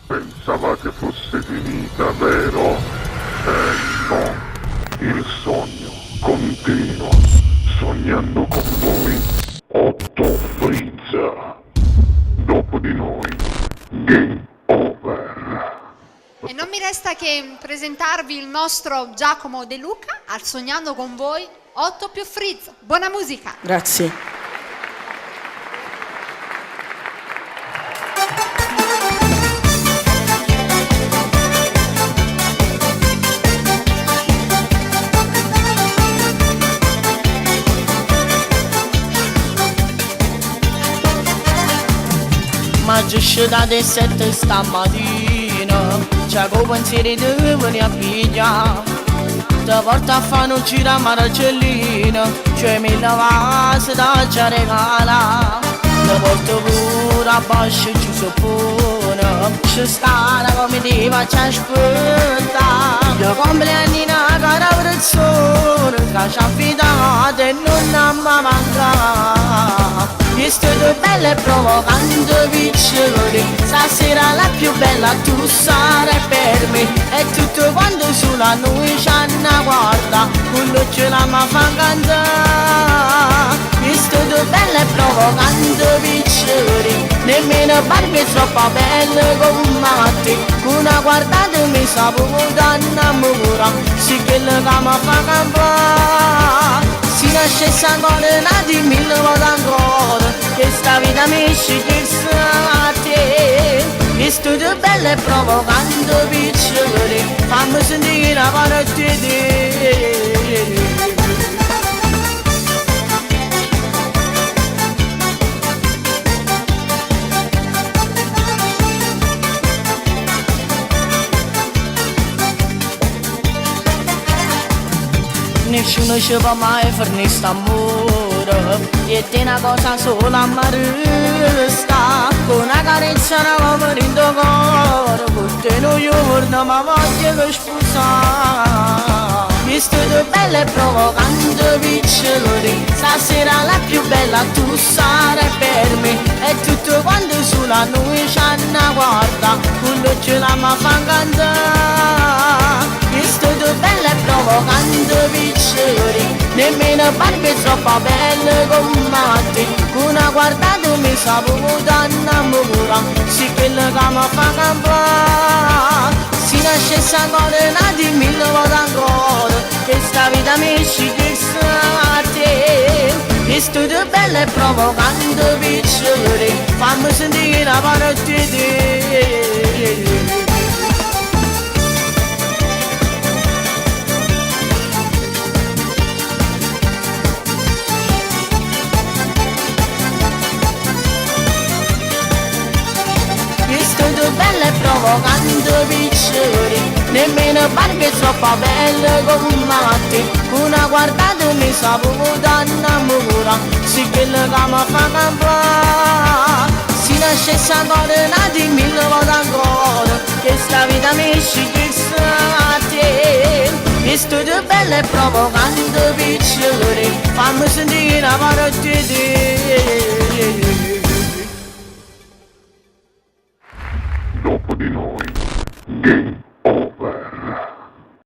Pensavate fosse finita, vero? No, il sogno continua, sognando con voi, Otto Frizza. Dopo di noi, game over. E non mi resta che presentarvi il nostro Giacomo De Luca al Sognando con voi 8 più Frizz. Buona musica! Grazie. Ma giusto dalle 7 stamattina c'è con pensieri di venire a pigliare. Ti porta a fare un giro a Marcellina, cioè 1000 vasi da già regala. Ti porto pure a Bascio giù soppone, ci sta come ti faccio aspettare. Io compleanni una cara persona che ci ha affidato e non ha mai mancato. Mi studio bella e provocante piccoli, stasera la più bella tu sarai per me. E tutto quanto sulla noi ci hanno guarda, quello ce la ma fa cantare. Mi studio bella e provocante piccoli, nemmeno Barbie è troppo bella come te. Una guardata mi sa poco innamora, sì che la mi fa campare. Si nasce ancora nati 1000 volte ancora, che sta vita mi sceglie a te. Mi studio bella e provocante piccoli, fammi sentire la parola di te. Nessuno ci può mai fornire st'amore, e te una cosa sola mi resta, con una carezza come in tuo cuore, con te non io vorrei ma voglio sposare. Mi studio bella e provocante piccoli, stasera la più bella tu sarai per me. E tutto quanto sulla noi ci hanno guarda, quello ce la ma fa cantare. Mi studio bella e provocante piccoli, nemmeno Barbie è troppo bella come te. Una guardata mi sa poco innamora, sì che la mi fa campare. Si nasce ancora nati 1000 volte ancora, che sta vita mi sceglie a te. Mi studio bella e provocante piccoli, fammi sentire la parola di te. Bella e provocante piccoli, nemmeno Barbie è troppo bella come te. Una guardata mi sa poco innamora, sì che la mi fa campare. Si nasce ancora nati 1000 volte ancora, che sta vita mi sceglie a te. Mi studio bella e provocante piccoli, fammi sentire la parola di te.